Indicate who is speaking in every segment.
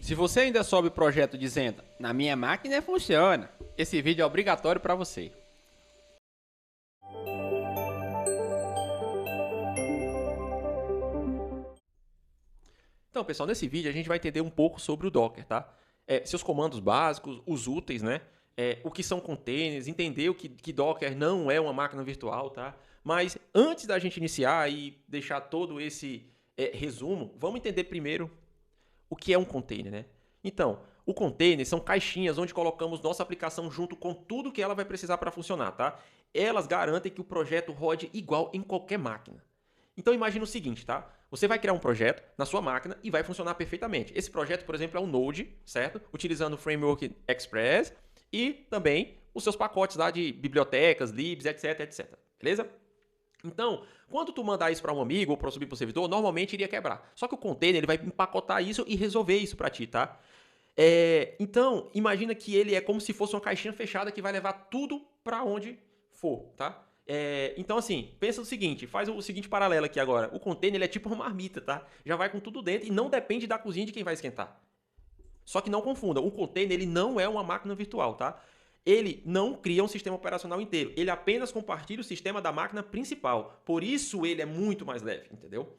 Speaker 1: Se você ainda sobe o projeto dizendo, na minha máquina funciona, esse vídeo é obrigatório para você. Então, pessoal, nesse vídeo a gente vai entender um pouco sobre o Docker, tá? Seus comandos básicos, os úteis, né? O que são containers, entender que Docker não é uma máquina virtual, tá? Mas antes da gente iniciar e deixar todo esse resumo, vamos entender primeiro o que é um container, né? Então, o container são caixinhas onde colocamos nossa aplicação junto com tudo que ela vai precisar para funcionar, tá? Elas garantem que o projeto rode igual em qualquer máquina. Então imagine o seguinte, tá? Você vai criar um projeto na sua máquina e vai funcionar perfeitamente. Esse projeto, por exemplo, é um Node, certo? Utilizando o Framework Express e também os seus pacotes lá de bibliotecas, libs, etc, etc. Beleza? Então, quando tu mandar isso para um amigo ou para subir para o servidor, normalmente iria quebrar. Só que o container ele vai empacotar isso e resolver isso para ti, tá? Então, imagina que ele é como se fosse uma caixinha fechada que vai levar tudo para onde for, tá? Então, assim, pensa o seguinte, faz o seguinte paralelo aqui agora. O container ele é tipo uma marmita, tá? Já vai com tudo dentro e não depende da cozinha de quem vai esquentar. Só que não confunda, o container ele não é uma máquina virtual, tá? Ele não cria um sistema operacional inteiro. Ele apenas compartilha o sistema da máquina principal. Por isso ele é muito mais leve, entendeu?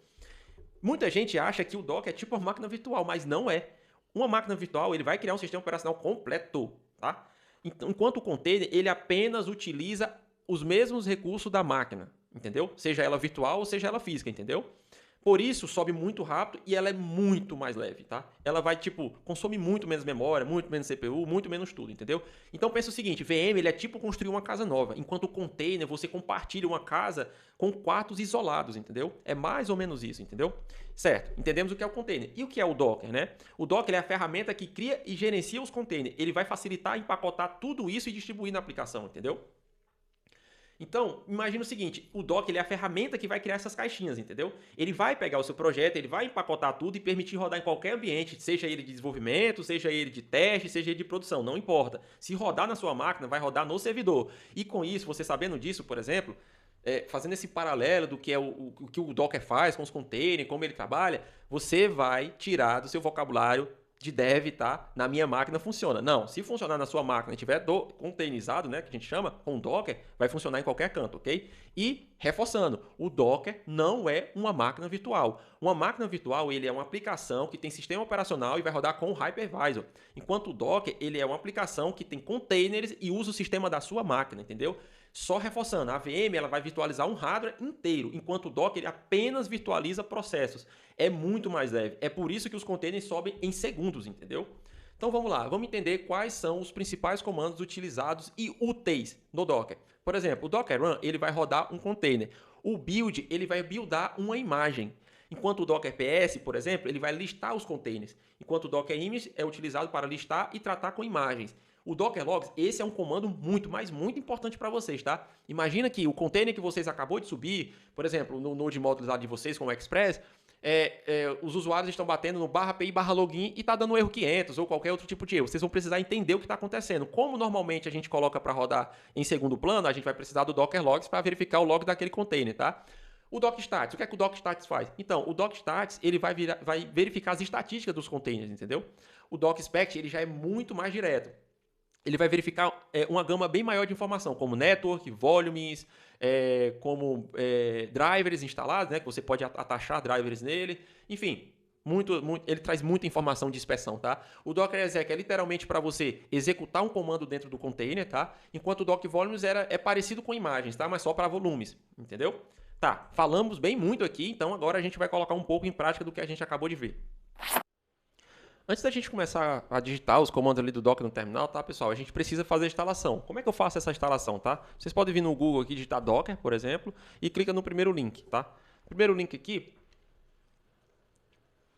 Speaker 1: Muita gente acha que o Docker é tipo uma máquina virtual, mas não é. Uma máquina virtual ele vai criar um sistema operacional completo, tá? Enquanto o container ele apenas utiliza os mesmos recursos da máquina, entendeu? Seja ela virtual ou seja ela física, entendeu? Por isso, sobe muito rápido e ela é muito mais leve, tá? Ela vai, consome muito menos memória, muito menos CPU, muito menos tudo, entendeu? Então, pensa o seguinte, VM, ele é tipo construir uma casa nova, enquanto o container, você compartilha uma casa com quartos isolados, entendeu? É mais ou menos isso, entendeu? Certo, entendemos o que é o container. E o que é o Docker, né? O Docker é a ferramenta que cria e gerencia os containers. Ele vai facilitar empacotar tudo isso e distribuir na aplicação, entendeu? Então, imagina o seguinte, o Docker ele é a ferramenta que vai criar essas caixinhas, entendeu? Ele vai pegar o seu projeto, ele vai empacotar tudo e permitir rodar em qualquer ambiente, seja ele de desenvolvimento, seja ele de teste, seja ele de produção, não importa. Se rodar na sua máquina, vai rodar no servidor. E com isso, você sabendo disso, por exemplo, fazendo esse paralelo do que é o que o Docker faz com os containers, como ele trabalha, você vai tirar do seu vocabulário de dev, tá? Na minha máquina funciona. Não, se funcionar na sua máquina e tiver containerizado, né, que a gente chama, com Docker, vai funcionar em qualquer canto, ok? E, reforçando, o Docker não é uma máquina virtual. Uma máquina virtual, ele é uma aplicação que tem sistema operacional e vai rodar com o hypervisor. Enquanto o Docker, ele é uma aplicação que tem containers e usa o sistema da sua máquina, entendeu? Só reforçando, a VM ela vai virtualizar um hardware inteiro, enquanto o Docker ele apenas virtualiza processos. É muito mais leve. É por isso que os containers sobem em segundos, entendeu? Então vamos lá, vamos entender quais são os principais comandos utilizados e úteis no Docker. Por exemplo, o Docker Run ele vai rodar um container. O build ele vai buildar uma imagem. Enquanto o Docker PS, por exemplo, ele vai listar os containers. Enquanto o Docker Image é utilizado para listar e tratar com imagens. O Docker Logs, esse é um comando muito, mas muito importante para vocês, tá? Imagina que o container que vocês acabou de subir, por exemplo, no Node Modules lá de vocês com o Express, os usuários estão batendo no /API/login e está dando erro 500 ou qualquer outro tipo de erro. Vocês vão precisar entender o que está acontecendo. Como normalmente a gente coloca para rodar em segundo plano, a gente vai precisar do Docker Logs para verificar o log daquele container, tá? O DocStats, o que é que o DocStats faz? Então, o DocStats ele vai verificar as estatísticas dos containers, entendeu? O DocSpect ele já é muito mais direto. Ele vai verificar uma gama bem maior de informação, como network, volumes, como drivers instalados, né, que você pode atachar drivers nele. Enfim, ele traz muita informação de inspeção, tá? O Docker exec é literalmente para você executar um comando dentro do container, tá? Enquanto o doc volumes é parecido com imagens, tá? Mas só para volumes, entendeu? Tá, falamos bem muito aqui, então agora a gente vai colocar um pouco em prática do que a gente acabou de ver. Antes da gente começar a digitar os comandos ali do Docker no terminal, tá, pessoal? A gente precisa fazer a instalação. Como é que eu faço essa instalação, tá? Vocês podem vir no Google aqui, digitar Docker, por exemplo, e clica no primeiro link, tá? Primeiro link aqui,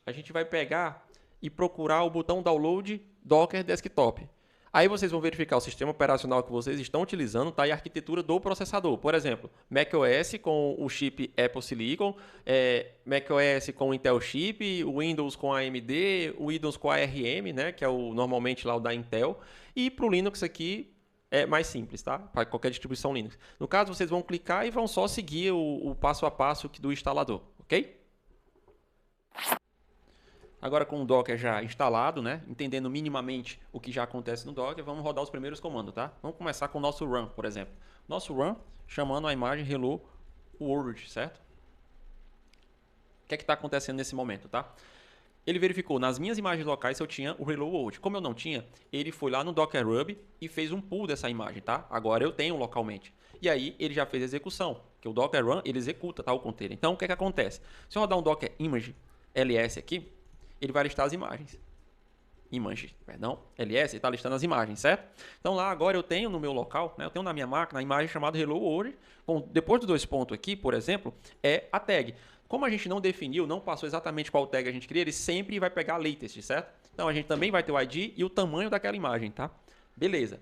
Speaker 1: a gente vai pegar e procurar o botão Download Docker Desktop. Aí vocês vão verificar o sistema operacional que vocês estão utilizando, tá? E a arquitetura do processador. Por exemplo, macOS com o chip Apple Silicon, macOS com Intel chip, Windows com AMD, Windows com ARM, né? Que é normalmente lá o da Intel. E para o Linux aqui é mais simples, tá? Para qualquer distribuição Linux. No caso, vocês vão clicar e vão só seguir o passo a passo do instalador, ok? Agora com o Docker já instalado, né, entendendo minimamente o que já acontece no Docker, vamos rodar os primeiros comandos, tá? Vamos começar com o nosso run, por exemplo. Nosso run chamando a imagem hello world, certo? O que é que está acontecendo nesse momento, tá? Ele verificou nas minhas imagens locais se eu tinha o hello world. Como eu não tinha, ele foi lá no Docker Hub e fez um pull dessa imagem, tá? Agora eu tenho localmente. E aí ele já fez a execução, que o Docker Run ele executa, tá, o container. Então o que é que acontece? Se eu rodar um Docker Image ls aqui, ele vai listar as imagens. Image, perdão, ls, está listando as imagens, certo? Então lá agora eu tenho no meu local, né, eu tenho na minha máquina a imagem chamada hello world. Bom, depois dos dois pontos aqui, por exemplo, é a tag. Como a gente não definiu, não passou exatamente qual tag a gente queria, ele sempre vai pegar a latest, certo? Então a gente também vai ter o ID e o tamanho daquela imagem, tá? Beleza.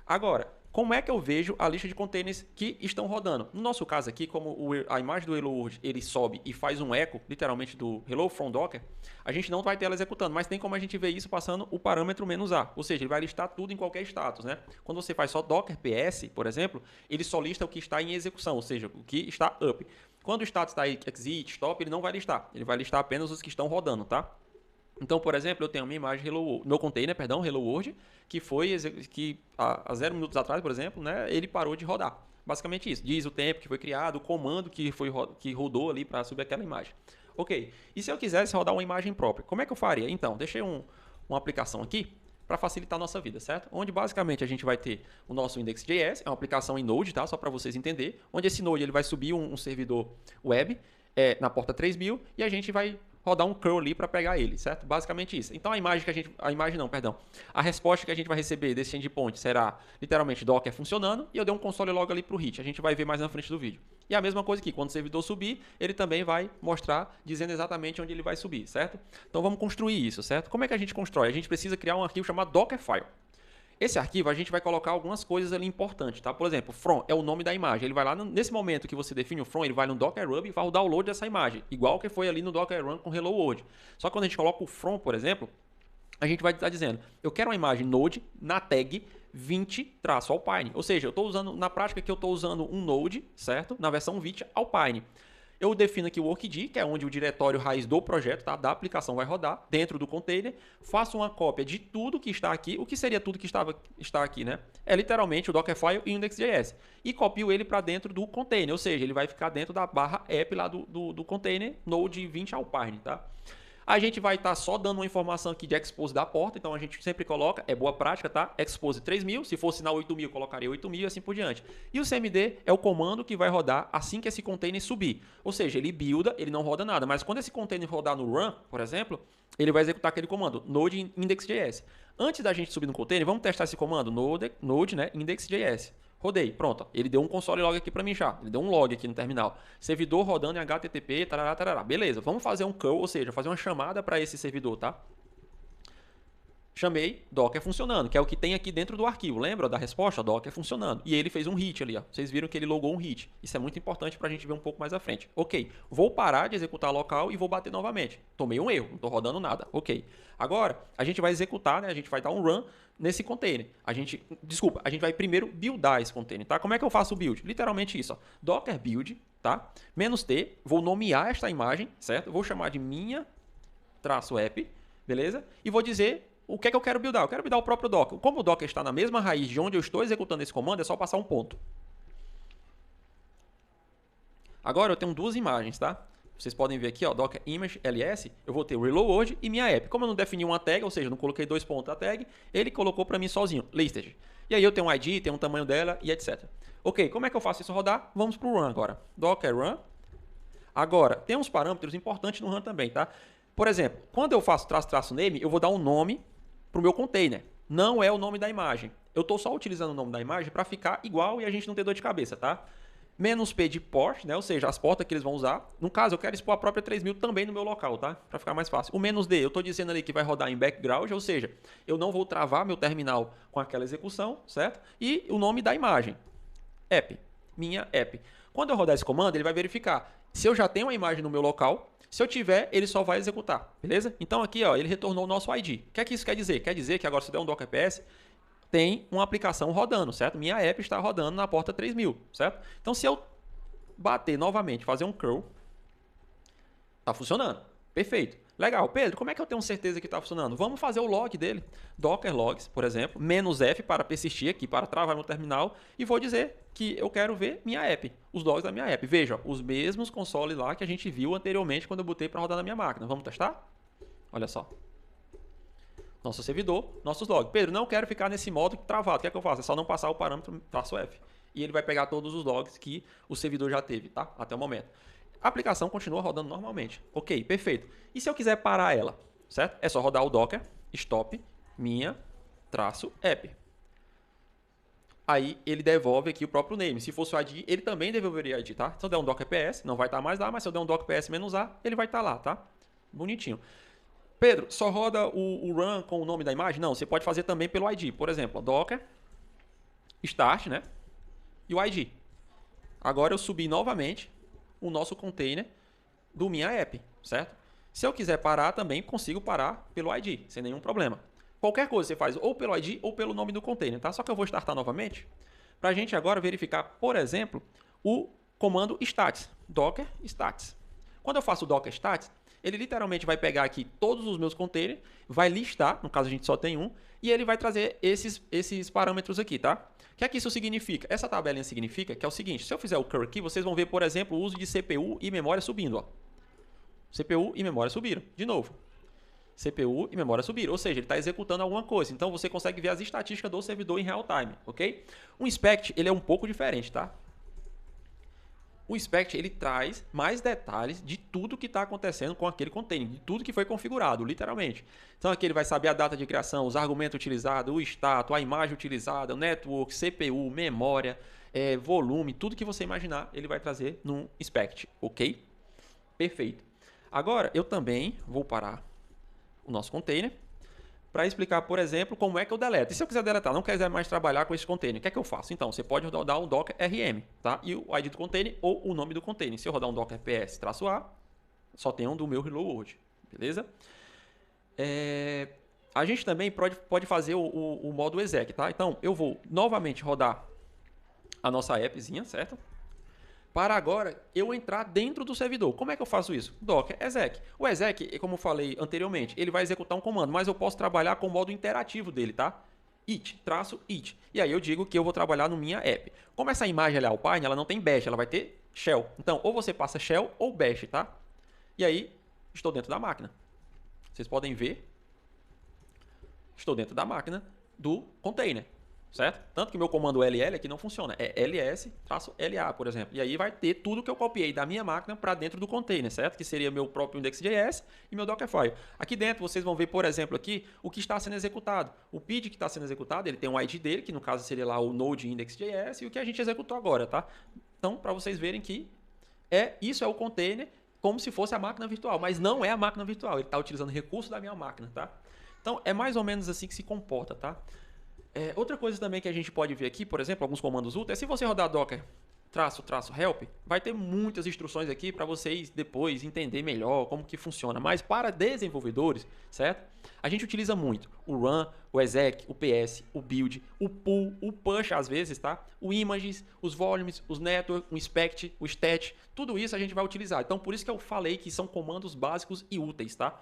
Speaker 1: Agora, como é que eu vejo a lista de containers que estão rodando? No nosso caso aqui, como a imagem do Hello World ele sobe e faz um eco, literalmente, do Hello from Docker, a gente não vai ter ela executando, mas tem como a gente ver isso passando o parâmetro "-a", ou seja, ele vai listar tudo em qualquer status, né? Quando você faz só Docker PS, por exemplo, ele só lista o que está em execução, ou seja, o que está up. Quando o status está aí exit, stop, ele não vai listar, ele vai listar apenas os que estão rodando, tá? Então, por exemplo, eu tenho uma imagem no container, perdão, Hello World, que foi que há 0 minutos atrás, por exemplo, né, ele parou de rodar. Basicamente isso. Diz o tempo que foi criado, o comando que rodou ali para subir aquela imagem. Ok. E se eu quisesse rodar uma imagem própria, como é que eu faria? Então, deixei uma aplicação aqui para facilitar a nossa vida, certo? Onde basicamente a gente vai ter o nosso index.js, é uma aplicação em Node, tá? Só para vocês entenderem. Onde esse Node ele vai subir um servidor web na porta 3000 e a gente vai rodar um curl ali para pegar ele, certo? Basicamente isso. Então a resposta que a gente vai receber desse endpoint será literalmente Docker funcionando e eu dei um console log ali para o hit. A gente vai ver mais na frente do vídeo. E a mesma coisa aqui, quando o servidor subir, ele também vai mostrar dizendo exatamente onde ele vai subir, certo? Então vamos construir isso, certo? Como é que a gente constrói? A gente precisa criar um arquivo chamado Dockerfile. Esse arquivo a gente vai colocar algumas coisas ali importantes, tá? Por exemplo, from é o nome da imagem. Ele vai lá, nesse momento que você define o from, ele vai no Docker Hub e vai o download dessa imagem, igual que foi ali no Docker Run com Hello World. Só que quando a gente coloca o from, por exemplo, a gente vai estar dizendo, eu quero uma imagem Node na tag 20-Alpine. Ou seja, eu estou usando, na prática que eu estou usando um Node, certo? Na versão 20 Alpine. Eu defino aqui o workd, que é onde o diretório raiz do projeto, tá? Da aplicação vai rodar dentro do container. Faço uma cópia de tudo que está aqui. O que seria tudo que está aqui, né? É literalmente o Dockerfile e o index.js. E copio ele para dentro do container, ou seja, ele vai ficar dentro da barra app lá do container Node 20 Alpine, tá? A gente vai estar só dando uma informação aqui de expose da porta, então a gente sempre coloca, é boa prática, tá? Expose 3000, se for sinal 8000, colocaria 8000 e assim por diante. E o cmd é o comando que vai rodar assim que esse container subir. Ou seja, ele builda, ele não roda nada, mas quando esse container rodar no run, por exemplo, ele vai executar aquele comando, node index.js. Antes da gente subir no container, vamos testar esse comando, node né, index.js. Rodei, pronto. Ele deu um console log aqui para mim já. Ele deu um log aqui no terminal. Servidor rodando em HTTP, tarará, tarará. Beleza, vamos fazer um curl, ou seja, fazer uma chamada para esse servidor, tá? Chamei, Docker funcionando, que é o que tem aqui dentro do arquivo. Lembra da resposta? Docker funcionando. E ele fez um hit ali, ó. Vocês viram que ele logou um hit. Isso é muito importante para a gente ver um pouco mais à frente. Ok, vou parar de executar local e vou bater novamente. Tomei um erro, não estou rodando nada. Ok. Agora, a gente vai executar, né? A gente vai dar um run nesse container. A gente vai primeiro buildar esse container, tá? Como é que eu faço o build? Literalmente isso, ó. Docker build, tá? -t, vou nomear esta imagem, certo? Vou chamar de minha-app, beleza? E vou dizer o que é que eu quero buildar. Eu quero buildar o próprio Docker. Como o Docker está na mesma raiz de onde eu estou executando esse comando, é só passar um ponto. Agora eu tenho duas imagens, tá? Vocês podem ver aqui, ó, Docker Image LS, eu vou ter o Hello World e minha app. Como eu não defini uma tag, ou seja, não coloquei dois pontos da tag, ele colocou para mim sozinho, listed. E aí eu tenho um ID, tenho um tamanho dela e etc. Ok, como é que eu faço isso rodar? Vamos para o run agora. Docker run. Agora, tem uns parâmetros importantes no run também, tá? Por exemplo, quando eu faço --name, eu vou dar um nome para o meu container. Não é o nome da imagem. Eu estou só utilizando o nome da imagem para ficar igual e a gente não ter dor de cabeça, tá? -p de port, né? Ou seja, as portas que eles vão usar. No caso, eu quero expor a própria 3000 também no meu local, tá? Para ficar mais fácil. O -d, eu estou dizendo ali que vai rodar em background, ou seja, eu não vou travar meu terminal com aquela execução, certo? E o nome da imagem, app, minha app. Quando eu rodar esse comando, ele vai verificar se eu já tenho uma imagem no meu local. Se eu tiver, ele só vai executar, beleza? Então aqui, ó, ele retornou o nosso ID. O que é que isso quer dizer? Quer dizer que agora se der um Docker PS, tem uma aplicação rodando, certo? Minha app está rodando na porta 3000, certo? Então se eu bater novamente, fazer um curl, tá funcionando, perfeito. Legal. Pedro, como é que eu tenho certeza que está funcionando? Vamos fazer o log dele. Docker logs, por exemplo, -f para persistir aqui, para travar no terminal, e vou dizer que eu quero ver minha app, os logs da minha app. Veja, os mesmos consoles lá que a gente viu anteriormente quando eu botei para rodar na minha máquina. Vamos testar? Olha só. Nosso servidor, nossos logs. Pedro, não quero ficar nesse modo travado. O que é que eu faço? É só não passar o parâmetro -f. E ele vai pegar todos os logs que o servidor já teve, tá? Até o momento. A aplicação continua rodando normalmente. Ok, perfeito. E se eu quiser parar ela, certo? É só rodar o docker stop minha-app. Aí ele devolve aqui o próprio name. Se fosse o ID, ele também devolveria o ID, tá? Se eu der um docker ps, não vai estar mais lá, mas se eu der um docker ps -a, ele vai estar lá, tá? Bonitinho. Pedro, só roda o run com o nome da imagem? Não, você pode fazer também pelo ID. Por exemplo, docker start, né? E o ID. Agora eu subi novamente o nosso container do minha app, certo? Se eu quiser parar também, consigo parar pelo ID, sem nenhum problema. Qualquer coisa você faz ou pelo ID ou pelo nome do container, tá? Só que eu vou startar novamente para a gente agora verificar, por exemplo, o comando stats, docker stats. Quando eu faço o docker stats, ele literalmente vai pegar aqui todos os meus containers, vai listar, no caso a gente só tem um, e ele vai trazer esses parâmetros aqui, tá? O que é que isso significa? Essa tabelinha significa que é o seguinte, se eu fizer o curl aqui, vocês vão ver, por exemplo, o uso de CPU e memória subindo, ó. CPU e memória subiram, de novo. CPU e memória subiram, ou seja, ele está executando alguma coisa. Então você consegue ver as estatísticas do servidor em real time, ok? O inspect, ele é um pouco diferente, tá? O inspect, ele traz mais detalhes de tudo que está acontecendo com aquele container, de tudo que foi configurado, literalmente. Então aqui ele vai saber a data de criação, os argumentos utilizados, o status, a imagem utilizada, o network, CPU, memória, volume, tudo que você imaginar, ele vai trazer no inspect, ok? Perfeito. Agora, eu também vou parar o nosso container para explicar, por exemplo, como é que eu deleto. E se eu quiser deletar, não quiser mais trabalhar com esse container, o que é que eu faço? Então, você pode rodar um docker rm, tá? E o ID do container ou o nome do container. Se eu rodar um docker ps-a, só tem um do meu hello world, beleza? A gente também pode fazer o modo exec, tá? Então, eu vou novamente rodar a nossa appzinha, certo? Para agora eu entrar dentro do servidor. Como é que eu faço isso? Docker exec. O exec, como eu falei anteriormente, ele vai executar um comando, mas eu posso trabalhar com o modo interativo dele, tá? it. E aí eu digo que eu vou trabalhar no minha app. Como essa imagem é Alpine, ela não tem bash, ela vai ter shell. Então, ou você passa shell ou bash, tá? E aí, estou dentro da máquina. Vocês podem ver, estou dentro da máquina do container. Certo? Tanto que meu comando LL aqui não funciona. É ls-la, por exemplo. E aí vai ter tudo que eu copiei da minha máquina para dentro do container, certo? Que seria meu próprio index.js e meu Dockerfile. Aqui dentro vocês vão ver, por exemplo, aqui o que está sendo executado. O PID que está sendo executado, ele tem um ID dele, que no caso seria lá o node index.js, e o que a gente executou agora, tá? Então, para vocês verem que isso é o container como se fosse a máquina virtual, mas não é a máquina virtual. Ele está utilizando recursos da minha máquina, tá? Então, é mais ou menos assim que se comporta, tá? Outra coisa também que a gente pode ver aqui, por exemplo, alguns comandos úteis, se você rodar docker --help, vai ter muitas instruções aqui para vocês depois entender melhor como que funciona. Mas para desenvolvedores, certo? A gente utiliza muito o run, o exec, o ps, o build, o pull, o push às vezes, tá? O images, os volumes, os network, o inspect, o stat, tudo isso a gente vai utilizar. Então por isso que eu falei que são comandos básicos e úteis, tá?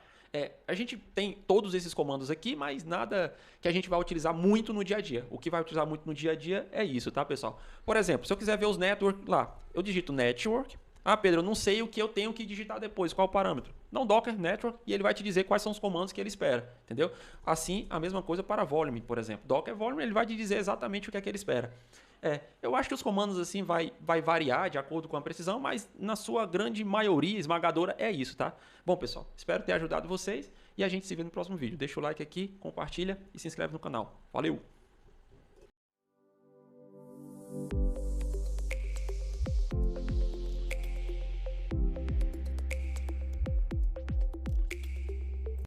Speaker 1: A gente tem todos esses comandos aqui, mas nada que a gente vai utilizar muito no dia a dia. O que vai utilizar muito no dia a dia é isso, tá, pessoal? Por exemplo, se eu quiser ver os network lá, eu digito network. Ah, Pedro, eu não sei o que eu tenho que digitar depois, qual o parâmetro? Não, docker network, e ele vai te dizer quais são os comandos que ele espera, entendeu? Assim, a mesma coisa para volume, por exemplo. Docker volume, ele vai te dizer exatamente o que é que ele espera. Eu acho que os comandos assim vai variar de acordo com a precisão, mas na sua grande maioria esmagadora é isso, tá? Bom, pessoal, espero ter ajudado vocês e a gente se vê no próximo vídeo. Deixa o like aqui, compartilha e se inscreve no canal. Valeu!